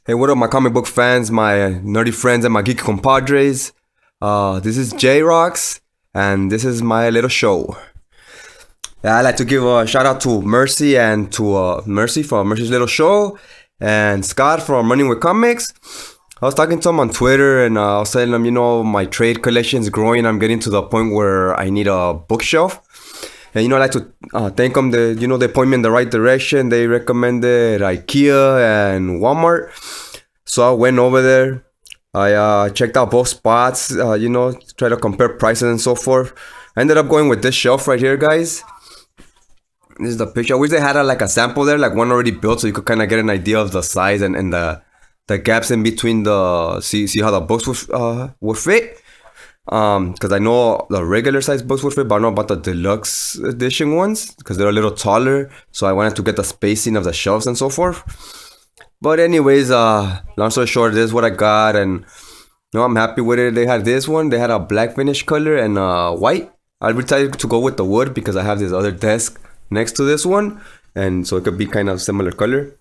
Hey, what up, my comic book fans, my nerdy friends, and my geeky compadres? This is J-Rocks, and this is my little show. I'd like to give a shout out to Mercy and to Mercy from Mercy's Little Show, and Scott from Running with Comics. I was talking to him on Twitter, and I was telling him, my trade collection is growing. I'm getting to the point where I need a bookshelf. And I'd like to thank them. They point me in the right direction. They recommended IKEA and Walmart. So I went over there. I checked out both spots, try to compare prices and so forth. I ended up going with this shelf right here, guys. This is the picture. I wish they had a sample there, like one already built, so you could kind of get an idea of the size and the gaps in between see how the books would fit. Because I know the regular size books would fit, but I don't know about the deluxe edition ones because they're a little taller. So I wanted to get the spacing of the shelves and so forth. But anyways, long story short, this is what I got, and I'm happy with it. They had this one. They had a black finish color and white. I decided to go with the wood because I have this other desk next to this one, and so it could be kind of similar color.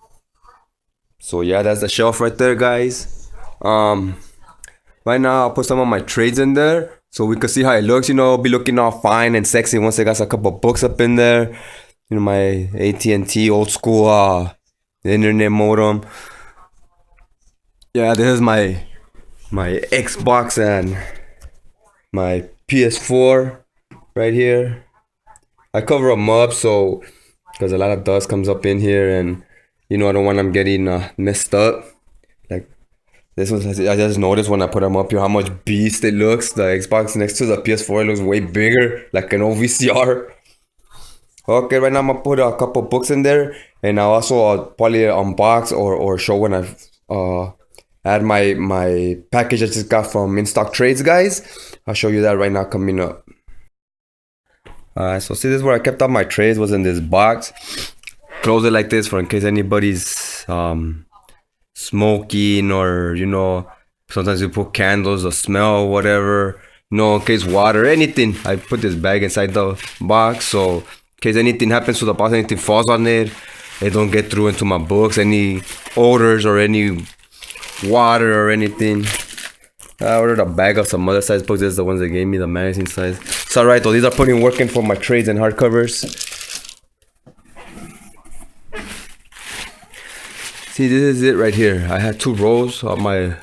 So yeah, that's the shelf right there, guys. Right now, I'll put some of my trades in there so we can see how it looks. It'll be looking all fine and sexy once I got a couple books up in there. My AT&T old school internet modem. Yeah, this is my Xbox and my PS4 right here. I cover them up so because a lot of dust comes up in here, and I don't want them getting messed up. Like this one, I just noticed when I put them up here how much beast it looks. The Xbox next to the PS4 looks way bigger, like an old VCR. Okay, right now I'm gonna put a couple books in there, and I'll also probably unbox or show when I've add my package I just got from In Stock Trades, guys. I'll show you that right now coming up. Alright, so see, this is where I kept all my trades, was in this box. Close it like this for in case anybody's smoking, or sometimes you put candles or smell, whatever, in case water, anything. I put this bag inside the box, so in case anything happens to the box, anything falls on it don't get through into my books, any odors or any water or anything. I ordered a bag of some other size books. This is the ones they gave me, the magazine size. It's alright though, these are putting work in for my trades and hardcovers. See, this is it right here. I had 2 rows of my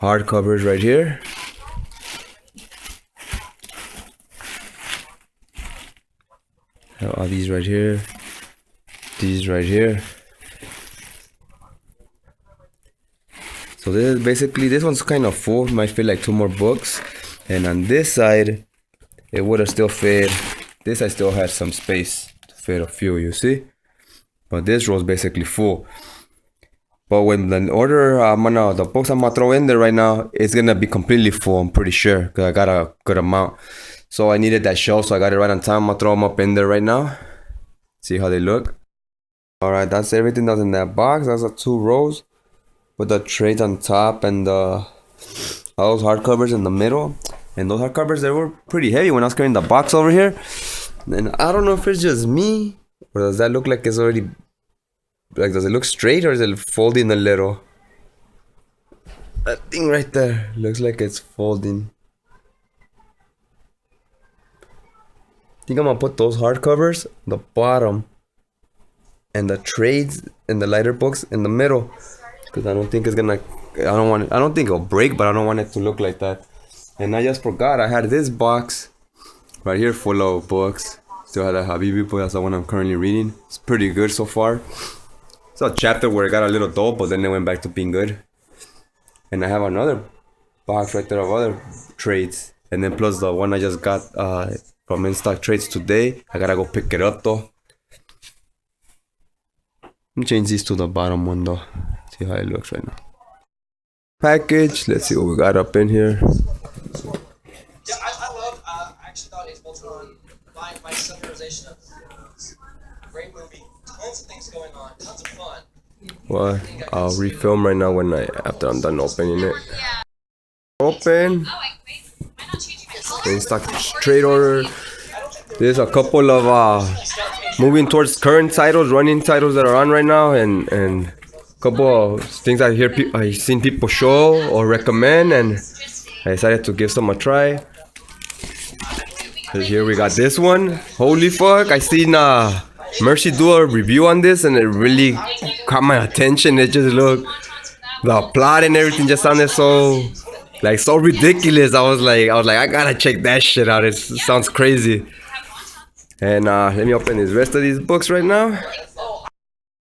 hardcovers right here. All these right here. These right here. So this is basically, this one's kind of full. Might fit like 2 more books. And on this side, it would have still fit. This I still had some space to fit a few, you see? But this row is basically full. But when the order, the books I'm gonna throw in there right now, it's gonna be completely full, I'm pretty sure, because I got a good amount. So I needed that shelf, so I got it right on time. I'm gonna throw them up in there right now. See how they look. Alright, that's everything that's in that box. That's the 2 rows with the trades on top and all those hardcovers in the middle. And those hardcovers, they were pretty heavy when I was carrying the box over here. And I don't know if it's just me, or does that look like it's already, like, does it look straight or is it folding a little? That thing right there looks like it's folding. I think I'm gonna put those hardcovers, the bottom, and the trades and the lighter books in the middle, because I don't think it's gonna, I don't think it'll break, but I don't want it to look like that. And I just forgot, I had this box right here full of books. Still had a Habibi book, that's the one I'm currently reading. It's pretty good so far. It's a chapter where it got a little dull, but then it went back to being good. And I have another box right there of other trades, and then plus the one I just got from In Stock Trades today. I gotta go pick it up though. Let me change these to the bottom one though. See how it looks right now. Package. Let's see what we got up in here. Yeah, I love. I actually thought it's built on my summarization of great movie. Tons of things going on. Tons of fun. Well, I'll refilm right now after I'm done opening it. Open. In Stock Trade order. There's a couple of moving towards current titles, running titles that are on right now, and couple of things I seen people show or recommend, and I decided to give some a try. So here we got this one. Holy fuck! I seen Mercy do a review on this, and it really caught my attention. It just looked, the plot and everything just sounded so ridiculous. I was like, I gotta check that shit out. It sounds crazy. And let me open the rest of these books right now.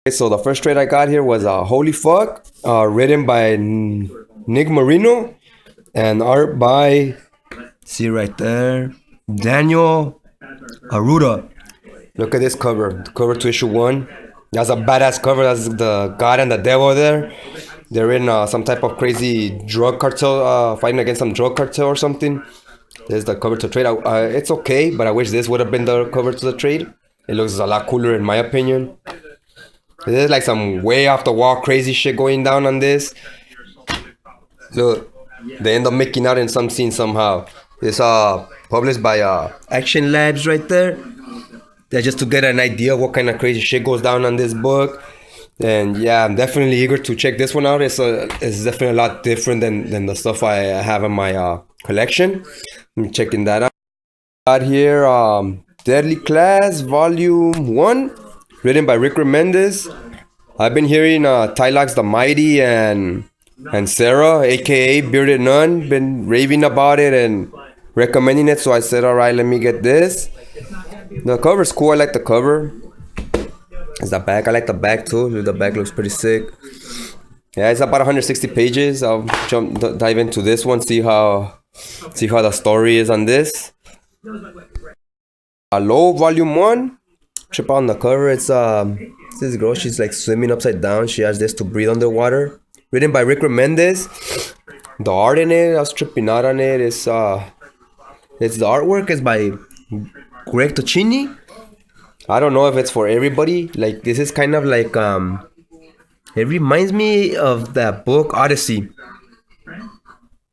Okay, so the first trade I got here was Holy Fuck, written by Nick Marino, and art by, see right there, Daniel Aruda. Look at this cover. The cover to issue 1. That's a badass cover. That's the God and the Devil there. They're in some type of crazy drug cartel, fighting against some drug cartel or something. There's the cover to trade. It's okay, but I wish this would have been the cover to the trade. It looks a lot cooler in my opinion. There's like some way off the wall crazy shit going down on this. Look, they end up making out in some scene somehow. It's published by Action Labs right there. Yeah, just to get an idea of what kind of crazy shit goes down on this book. And yeah, I'm definitely eager to check this one out. It's definitely a lot different than the stuff I have in my collection. I'm checking that out. Got here Deadly Class Volume 1, written by Rick Remendez. I've been hearing Tylox the Mighty and Sarah, aka Bearded Nun, been raving about it and recommending it, so I said, alright, let me get this. The cover's cool. I like the cover. It's the back. I like the back too. The back looks pretty sick. Yeah, it's about 160 pages. I'll dive into this one, see how the story is on this. Low Volume 1. Trip on the cover. It's this girl. She's like swimming upside down. She has this to breathe underwater. Written by Rick Remendez. The art in it, I was tripping out on it. It's the artwork is by Greg Tocchini. I don't know if it's for everybody. Like, this is kind of like it reminds me of that book Odyssey.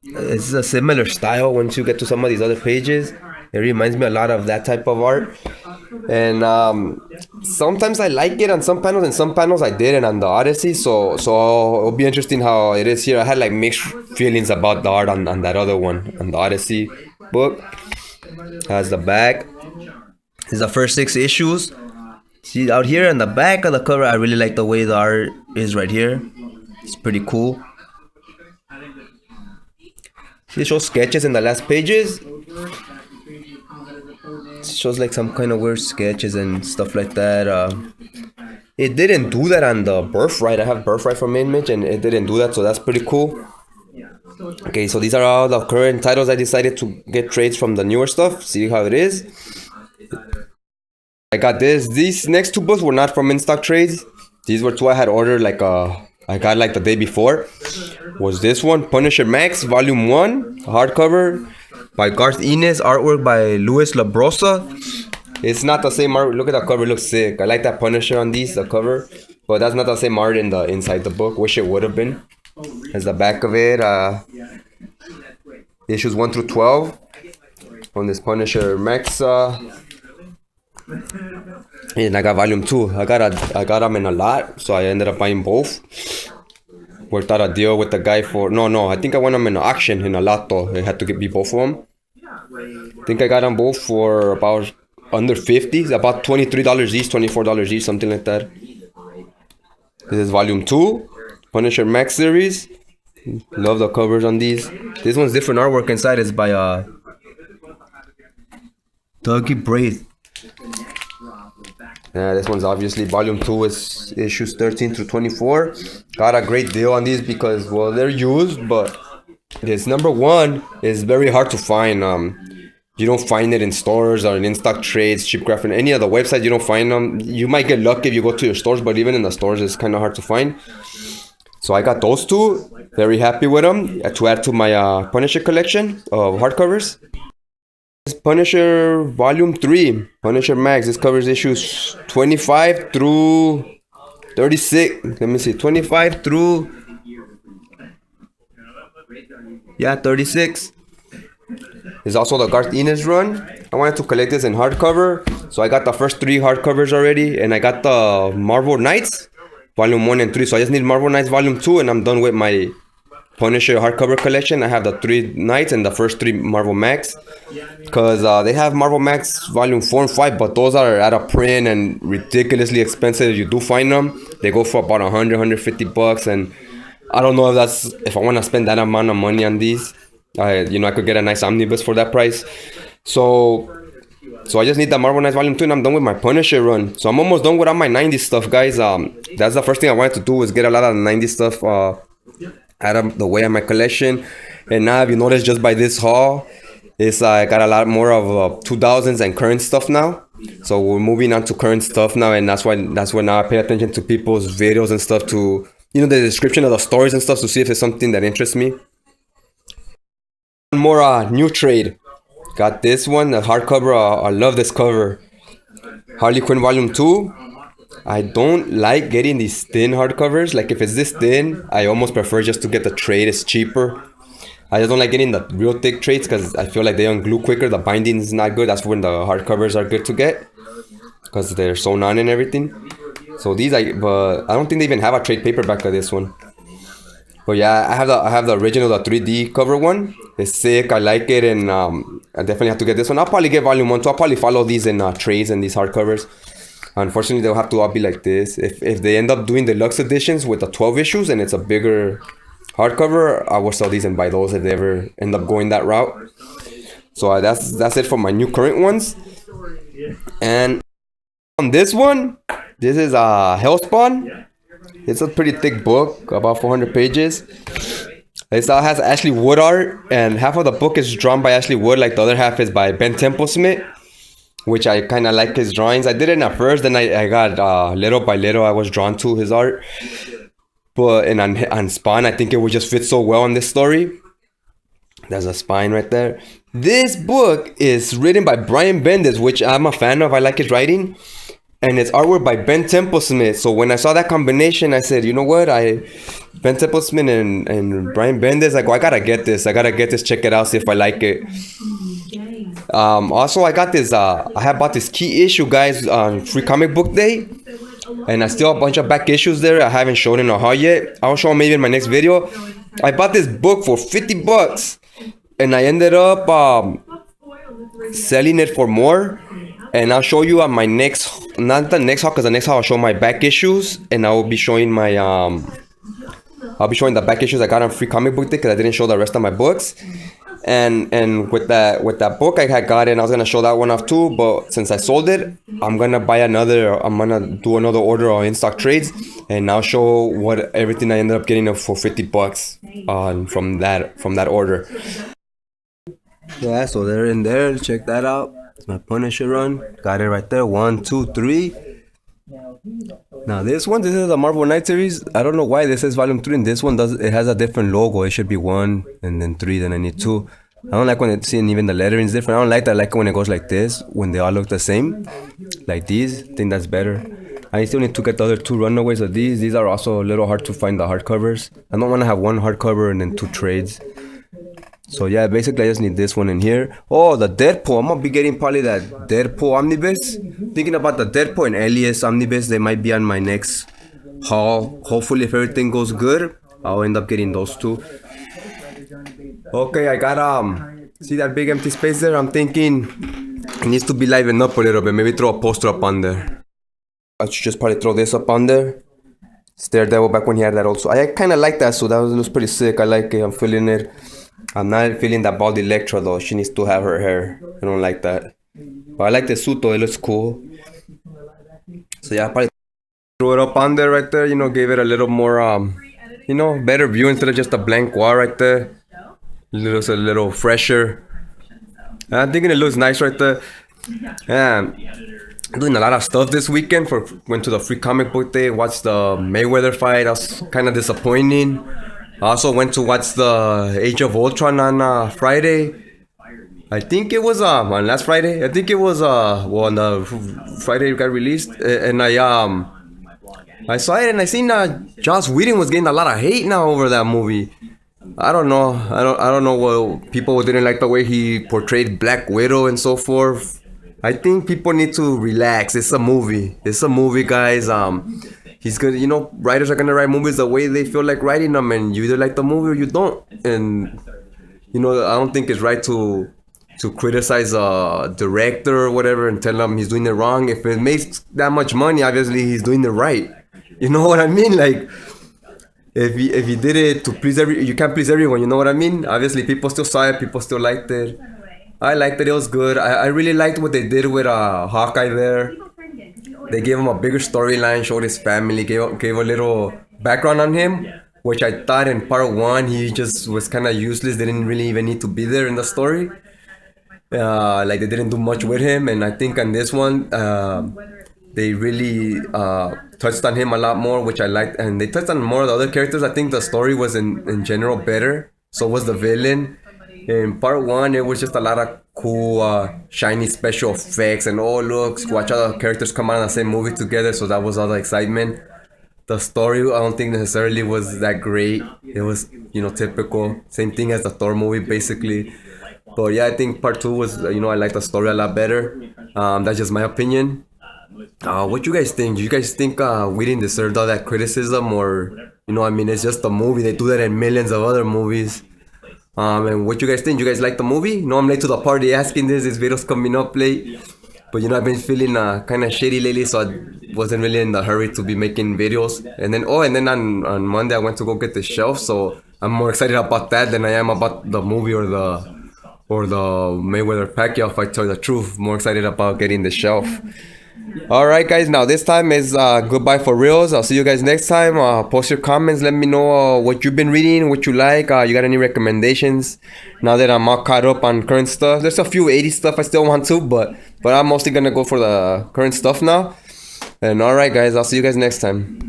It's a similar style. Once you get to some of these other pages, it reminds me a lot of that type of art. And sometimes I like it on some panels, and some panels I didn't on the Odyssey. So it'll be interesting how it is here. I had like mixed feelings about the art on that other one, on the Odyssey book. Has the back. This is the first 6 issues. See out here on the back of the cover, I really like the way the art is right here. It's pretty cool. See, it shows sketches in the last pages. It shows like some kind of weird sketches and stuff like that. It didn't do that on the Birthright. I have Birthright from Image, and it didn't do that, so that's pretty cool. Okay, so these are all the current titles. I decided to get trades from the newer stuff. See how it is. I got this. These next 2 books were not from in-stock trades. These were 2 I had ordered I got like the day before. Was this one, Punisher Max Volume 1, hardcover by Garth Ennis, artwork by Luis Labrosa. It's not the same art. Look at that cover, it looks sick. I like that Punisher on these, the cover. But that's not the same art inside the book. Wish it would have been. There's the back of it. Issues 1 through 12 on this Punisher Max. And I got Volume 2. I got them in a lot, so I ended up buying both. Worked out a deal with the guy for I think I won them in an auction in a lot though. It had to be both of them. I think I got them both for about under 50, about $23 each, $24 each, something like that. This is Volume 2, Punisher Max series. Love the covers on these. This one's different artwork inside. It's by Dougie Braith. Yeah, this one's obviously Volume 2 is issues 13 through 24. Got a great deal on these because, well, they're used, but this number 1 is very hard to find. You don't find it in stores or in in-stock trades, cheap graphic, any other website. You don't find them. You might get lucky if you go to your stores, but even in the stores, it's kind of hard to find. So I got those 2. Very happy with them to add to my Punisher collection of hardcovers. Punisher Volume 3, Punisher Max. This covers issues 25 through 36. Let me see, 25 through 36. There's also the Garth Ennis run. I wanted to collect this in hardcover, so I got the first 3 hardcovers already, and I got the Marvel Knights Volume 1 and 3. So I just need Marvel Knights Volume 2 and I'm done with my Punisher hardcover collection. I have the 3 Knights and the first 3 Marvel Max. Because they have Marvel Max Volume 4 and 5, but those are out of print and ridiculously expensive. If you do find them, they go for about 150 bucks. And I don't know if I want to spend that amount of money on these. I could get a nice omnibus for that price. So I just need the Marvel Knights Volume 2 and I'm done with my Punisher run. So I'm almost done with all my 90s stuff, guys. That's the first thing I wanted to do, was get a lot of 90s stuff out of the way of my collection. And now, if you notice, just by this haul, it's I got a lot more of 2000s and current stuff now. So we're moving on to current stuff now, and that's when now I pay attention to people's videos and stuff, to the description of the stories and stuff, to see if it's something that interests me. One more new trade. Got this one, the hardcover. I love this cover. Harley Quinn Volume 2. I don't like getting these thin hardcovers. Like, if it's this thin, I almost prefer just to get the trade. It's cheaper. I just don't like getting the real thick trades because I feel like they unglue quicker. The binding is not good. That's when the hardcovers are good to get, because they're sewn on and everything. So these, but I don't think they even have a trade paperback of this one. But yeah, I have the original, the 3D cover one. It's sick. I like it, and I definitely have to get this one. I'll probably get Volume 1 too. I'll probably follow these in trades and these hardcovers. Unfortunately, they'll have to all be like this. If they end up doing deluxe editions with the 12 issues and it's a bigger hardcover, I will sell these and buy those if they ever end up going that route. So that's it for my new current ones. And on this one, this is Hellspawn. It's a pretty thick book, about 400 pages. It has Ashley Wood art, and half of the book is drawn by Ashley Wood, like the other half is by Ben Templesmith, which I kind of like his drawings. I did it at first, then I got little by little I was drawn to his art. But on Spawn, I think it would just fit so well in this story. There's a spine right there. This book is written by Brian Bendis, which I'm a fan of. I like his writing. And it's artwork by Ben Templesmith. So when I saw that combination, I said, you know what? Ben Templesmith and Brian Bendis, I gotta get this. Check it out, see if I like it. Also, I got this. I have bought this key issue, guys, on Free Comic Book Day. And I still have a bunch of back issues there I haven't shown in a haul yet. I'll show them maybe in my next video. I bought this book for 50 bucks. And I ended up selling it for more. And I'll show you on my next, not the next haul, because the next haul I'll show my back issues. And I will be showing my, I'll be showing the back issues I got on Free Comic Book Day, because I didn't show the rest of my books. And with that book I had got it, and I was gonna show that one off too, but since I sold it, I'm gonna do another order on In Stock Trades, and I'll show what everything I ended up getting for 50 bucks from that order. Yeah, so they're in there. Check that out. It's my Punisher run. Got it right there. 1, 2, 3. Now this is a Marvel Knight series. I don't know why this is Volume 3 and this one it has a different logo. It should be 1 and then 3, then I need 2. I don't like when it's seeing even the lettering is different. I don't like that. I like it when it goes like this, when they all look the same, like these. I think that's better. I still need to get the other 2 runaways of these. These are also a little hard to find, the hardcovers. I don't want to have 1 hardcover and then 2 trades. So yeah, basically I just need this one in here. Oh, the Deadpool. I'm gonna be getting probably that Deadpool omnibus. Thinking about the Deadpool and Elias omnibus. They might be on my next haul. Hopefully, if everything goes good, I'll end up getting those 2. Okay, I got see that big empty space there? I'm thinking it needs to be livened up a little bit. Maybe throw a poster up on there. I should just probably throw this up on there. It's Daredevil back when he had that also. I kind of like that, so that looks pretty sick. I like it. I'm feeling it. I'm not feeling that bald Electra though. She needs to have her hair. I don't like that. But I like the suit though. It looks cool. So yeah, I'll probably throw it up on there right there. Gave it a little more, better view instead of just a blank wall right there. Looks a little fresher. I'm thinking it looks nice right there. And I'm doing a lot of stuff this weekend. Went to the Free Comic Book Day. Watched the Mayweather fight. That was kind of disappointing. I also went to watch the Age of Ultron on Friday. I think it was on last Friday. I think it was on the Friday it got released, and I saw it and I seen Joss Whedon was getting a lot of hate now over that movie. I don't know. I don't know what people didn't like the way he portrayed Black Widow and so forth. I think people need to relax. It's a movie. It's a movie, guys. he's gonna, writers are gonna write movies the way they feel like writing them, and you either like the movie or you don't. And I don't think it's right to criticize a director or whatever and tell him he's doing it wrong. If it makes that much money, obviously he's doing it right. You know what I mean? Like, if he did it to please you can't please everyone. You know what I mean? Obviously, people still saw it. People still liked it. I liked it. It was good. I really liked what they did with Hawkeye there. They gave him a bigger storyline, showed his family, gave a little background on him, which I thought in part one he just was kind of useless. They didn't really even need to be there in the story. Like they didn't do much with him, and I think on this one, they really touched on him a lot more, which I liked, and they touched on more of the other characters. I think the story was in general better. So was the villain. In part one, it was just a lot of cool, shiny special effects, and look, watch all the characters come out in the same movie together. So that was all the excitement. The story, I don't think necessarily was that great. It was, typical, same thing as the Thor movie, basically. But yeah, I think part two was, I like the story a lot better. That's just my opinion. What you guys think? Do you guys think we didn't deserve all that criticism, or it's just a movie. They do that in millions of other movies. And what you guys think? You guys like the movie? I'm late to the party asking this. This video's coming up late. But I've been feeling kind of shitty lately, so I wasn't really in the hurry to be making videos. And then on Monday I went to go get the shelf, so I'm more excited about that than I am about the movie or the Mayweather Pacquiao fight. To tell the truth, more excited about getting the shelf. All right, guys. Now this time is goodbye for reals. I'll see you guys next time. Post your comments. Let me know what you've been reading, what you like. You got any recommendations? Now that I'm all caught up on current stuff, there's a few 80s stuff I still want to, but I'm mostly gonna go for the current stuff now. And all right, guys. I'll see you guys next time.